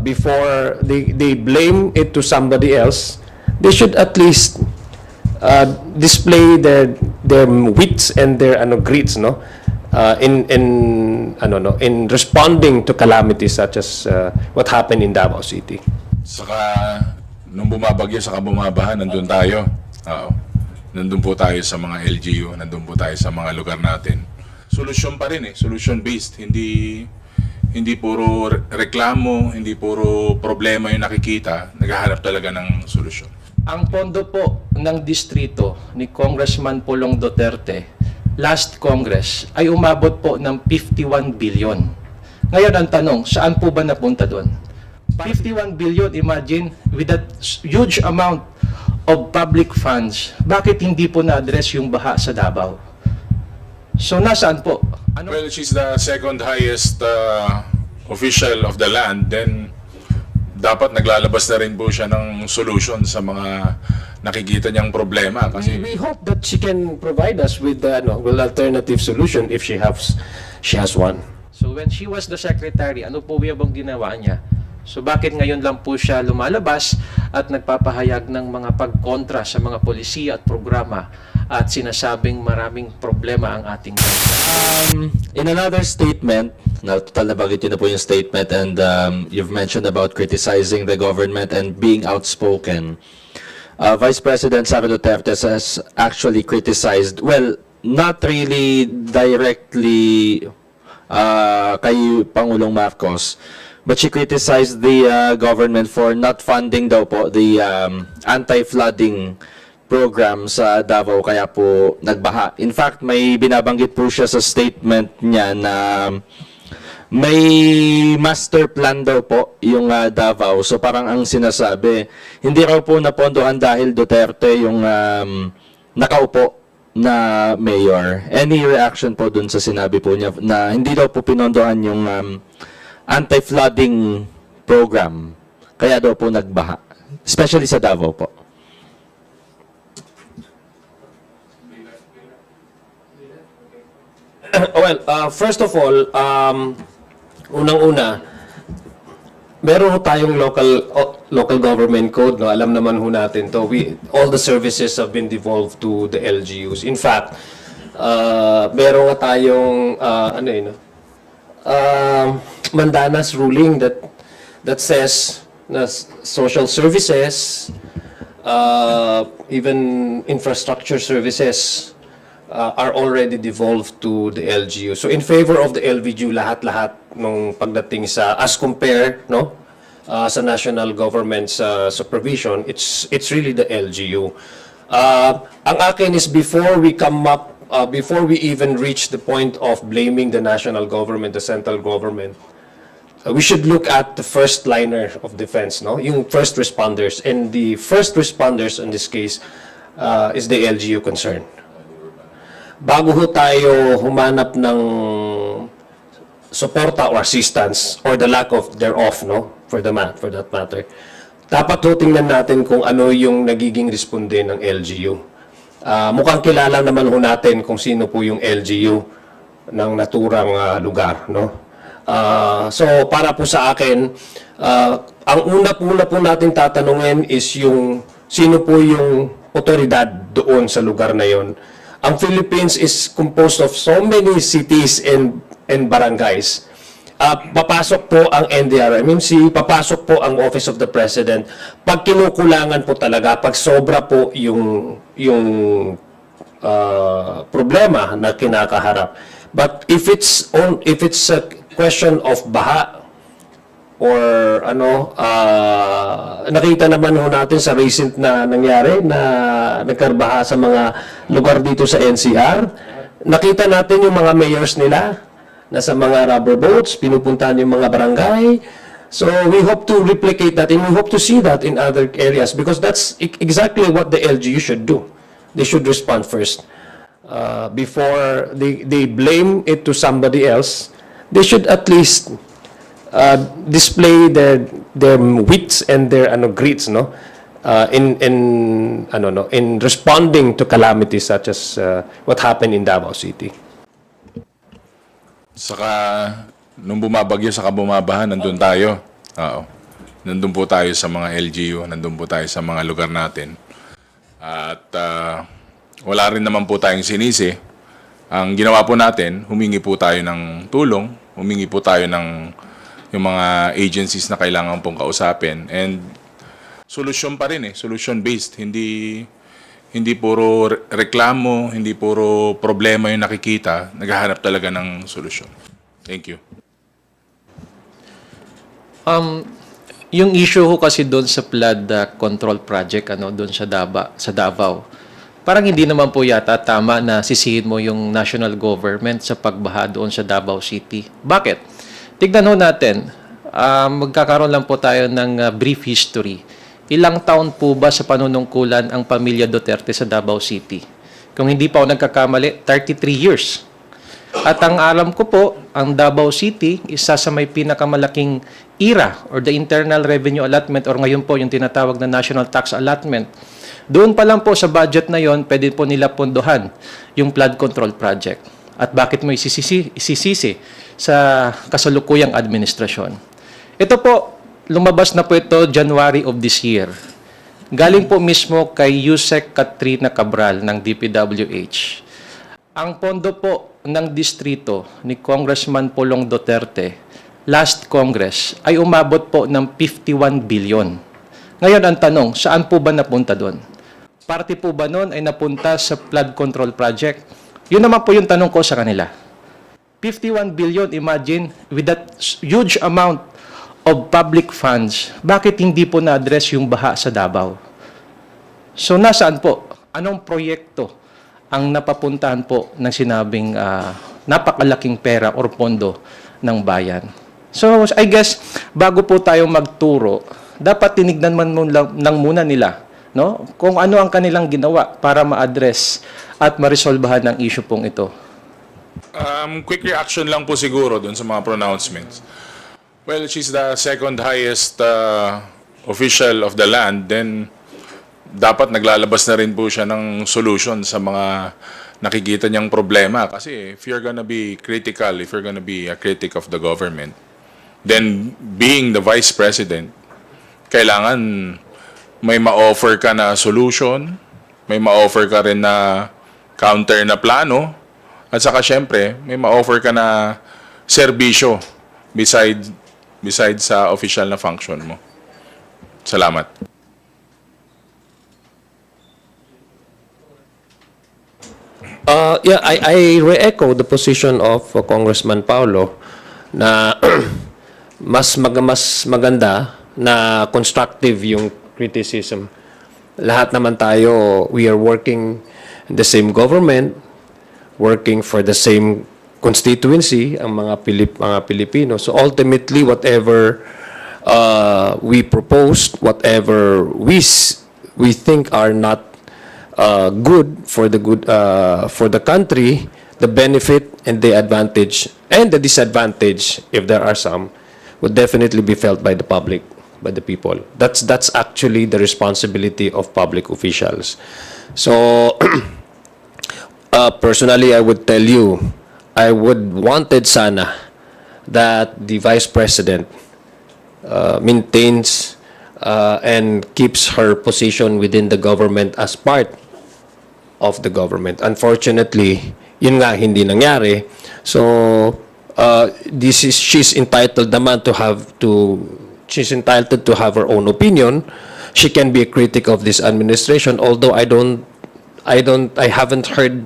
before they blame it to somebody else, they should at least display their wits and their grits, no, in responding to calamities such as what happened in Davao City. Saka nung bumabagyo saka bumabaha, nandun tayo. Oo. Nandun po tayo sa mga LGU, nandun po tayo sa mga lugar natin. Solusyon pa rin solution based, hindi puro reklamo, hindi puro problema yung nakikita, naghahanap talaga ng solusyon. Ang pondo po ng distrito ni Congressman Pulong Duterte last Congress ay umabot po ng 51 billion. Ngayon ang tanong, saan po ba napunta doon? 51 billion, imagine, with that huge amount of public funds, bakit hindi po na-address yung baha sa Davao? So nasaan po? Well, she's the second highest official of the land, then dapat naglalabas na rin po siya ng solution sa mga nakikita niyang problema. Kasi We hope that she can provide us with with alternative solution if she has one. So when she was the secretary, ano po bang ginawa niya? So bakit ngayon lang po siya lumalabas at nagpapahayag ng mga pagkontra sa mga polisiya at programa at sinasabing maraming problema ang ating... In another statement, total nabanggit yun na po yung statement, and you've mentioned about criticizing the government and being outspoken. Vice President Sara Duterte has actually criticized, well, not really directly kay Pangulong Marcos, but she criticized the government for not funding daw po the anti-flooding program sa Davao, kaya po nagbaha. In fact, may binabanggit po siya sa statement niya na may master plan daw po yung Davao. So parang ang sinasabi, hindi raw po napondohan dahil Duterte yung nakaupo na mayor. Any reaction po dun sa sinabi po niya na hindi daw po pinondohan yung anti-flooding program, kaya daw po nagbaha, especially sa Davao po? Well, first of all, unang-una, meron tayong local government code, no? Alam naman ho natin to. All the services have been devolved to the LGUs. In fact, meron nga tayong Mandanas ruling that says na social services, even infrastructure services are already devolved to the LGU. So in favor of the LVU, lahat-lahat nung pagdating sa as compare, no, sa national government's supervision, it's really the LGU. Ang akin is before we even reach the point of blaming the national government, the central government, we should look at the first liner of defense, no, yung first responders, and the first responders in this case is the LGU concern. Bago ho tayo humanap ng suporta or assistance or the lack of thereof, no, for that matter, dapat ho tingnan natin kung ano yung nagiging responde ng LGU. Mukhang kilala naman ho natin kung sino po yung LGU ng naturang lugar, no? So para po sa akin, ang una po natin tatanungin is yung sino po yung otoridad doon sa lugar na yon. Ang Philippines is composed of so many cities and barangays. Papasok po ang NDRMMC, papasok po ang Office of the President. Pag kinukulangan po talaga, pag sobra po yung problema na kinakaharap. But if it's a question of baha or nakita naman ho natin sa recent na nangyari na nagkarbaha sa mga lugar dito sa NCR, nakita natin yung mga mayors nila nasa mga rubber boats, pinupuntahan yung mga barangay. So we hope to replicate that and we hope to see that in other areas because that's exactly what the LGU should do. They should respond first. Before they blame it to somebody else, they should at least display their wits and their grits, no, in responding to calamities such as what happened in Davao City. Saka nung bumabagyo saka bumabaha, nandun tayo. Oo. Nandun po tayo sa mga LGU, nandun po tayo sa mga lugar natin. At wala rin naman po tayong sinisi. Ang ginawa po natin, humingi po tayo ng tulong, humingi po tayo ng yung mga agencies na kailangan pong kausapin. And solusyon pa rin solution-based. Hindi puro reklamo, hindi puro problema yung nakikita. Naghahanap talaga ng solusyon. Thank you. Yung issue ko kasi doon sa flood control project doon sa Davao. Parang hindi naman po yata tama na sisihin mo yung national government sa pagbaha doon sa Davao City. Bakit? Tignan ho natin. Magkakaroon lang po tayo ng brief history. Ilang taon po ba sa panunungkulan ang pamilya Duterte sa Davao City? Kung hindi pa ako nagkakamali, 33 years. At ang alam ko po, ang Davao City, isa sa may pinakamalaking IRA or the Internal Revenue Allotment or ngayon po yung tinatawag na National Tax Allotment. Doon pa lang po sa budget na yon, pwede po nila pondohan yung flood control project. At bakit mo isisisi sa kasalukuyang administrasyon? Ito po, lumabas na po ito January of this year. Galing po mismo kay Yusek Katrina Cabral ng DPWH. Ang pondo po ng distrito ni Congressman Pulong Duterte last Congress ay umabot po ng 51 billion. Ngayon ang tanong, saan po ba napunta doon? Parte po ba noon ay napunta sa flood control project? Yun naman po yung tanong ko sa kanila. 51 billion, imagine, with that huge amount of public funds, bakit hindi po na-address yung baha sa Davao? So nasaan po? Anong proyekto ang napapuntahan po ng sinabing napakalaking pera or pondo ng bayan? So I guess, bago po tayo magturo, dapat tinignan man muna nila kung ano ang kanilang ginawa para ma-address at ma-resolbahan ng issue pong ito. Quick reaction lang po siguro dun sa mga pronouncements. Well, she's the second highest official of the land, then dapat naglalabas na rin po siya ng solution sa mga nakikita niyang problema. Kasi if you're gonna be critical, if you're gonna be a critic of the government, then being the vice president, kailangan may ma-offer ka na solution, may ma-offer ka rin na counter na plano, at saka syempre, may ma-offer ka na serbisyo beside sa official na function mo. Salamat. Yeah, I re-echo the position of Congressman Paulo na mas maganda na constructive yung criticism. Lahat naman tayo, we are working in the same government, working for the same constituency, ang mga Pilipino. So ultimately, whatever we proposed, whatever we think are not good for the country, the benefit and the advantage and the disadvantage, if there are some, would definitely be felt by the public, by the people. That's actually the responsibility of public officials. So personally, I would tell you, I would wanted sana that the Vice President maintains and keeps her position within the government as part of the government. Unfortunately, yun nga hindi nangyari. So she's entitled naman she's entitled to have her own opinion. She can be a critic of this administration, although I haven't heard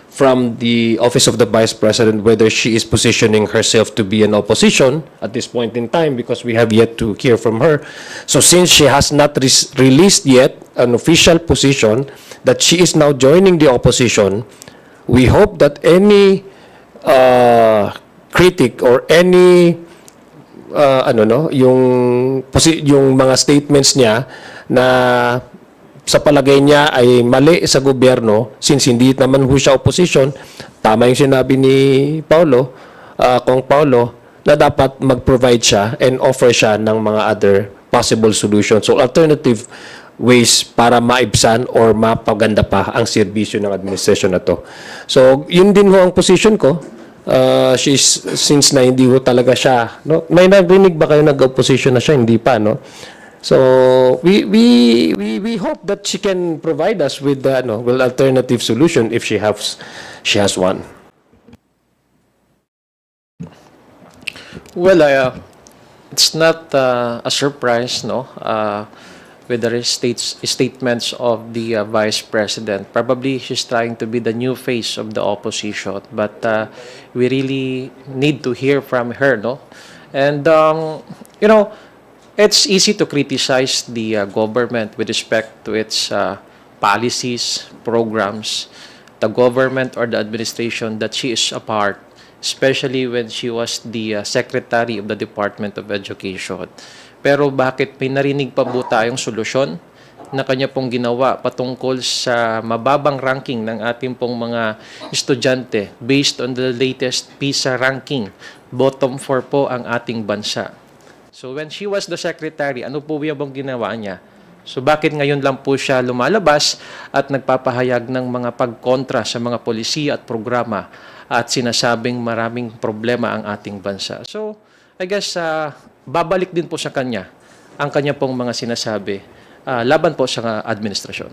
from the Office of the Vice President whether she is positioning herself to be an opposition at this point in time, because we have yet to hear from her. So since she has not released yet an official position that she is now joining the opposition, we hope that any critic or any yung mga statements niya na sa palagay niya ay mali sa gobyerno, since hindi naman ho siya opposition, tama yung sinabi ni Paulo, Kong Paulo, na dapat mag-provide siya and offer siya ng mga other possible solutions. So alternative ways para maibsan or mapaganda pa ang serbisyo ng administration na to. So yun din ho ang position ko. since na hindi ho talaga siya, no? May narinig ba kayo nag-opposition na siya? Hindi pa, no? So we hope that she can provide us with well, alternative solution if she has one. Well, it's not a surprise, no? With the statements of the Vice President. Probably she's trying to be the new face of the opposition, but we really need to hear from her, no? And, it's easy to criticize the government with respect to its policies, programs, the government or the administration that she is a part, especially when she was the Secretary of the Department of Education. Pero bakit may narinig pa po tayong solusyon na kanya pong ginawa patungkol sa mababang ranking ng ating pong mga estudyante based on the latest PISA ranking? Bottom 4 po ang ating bansa. So when she was the secretary, ano po yung ginawa niya? So bakit ngayon lang po siya lumalabas at nagpapahayag ng mga pagkontra sa mga polisiya at programa at sinasabing maraming problema ang ating bansa? So I guess babalik din po sa kanya ang kanya pong mga sinasabi laban po sa administrasyon.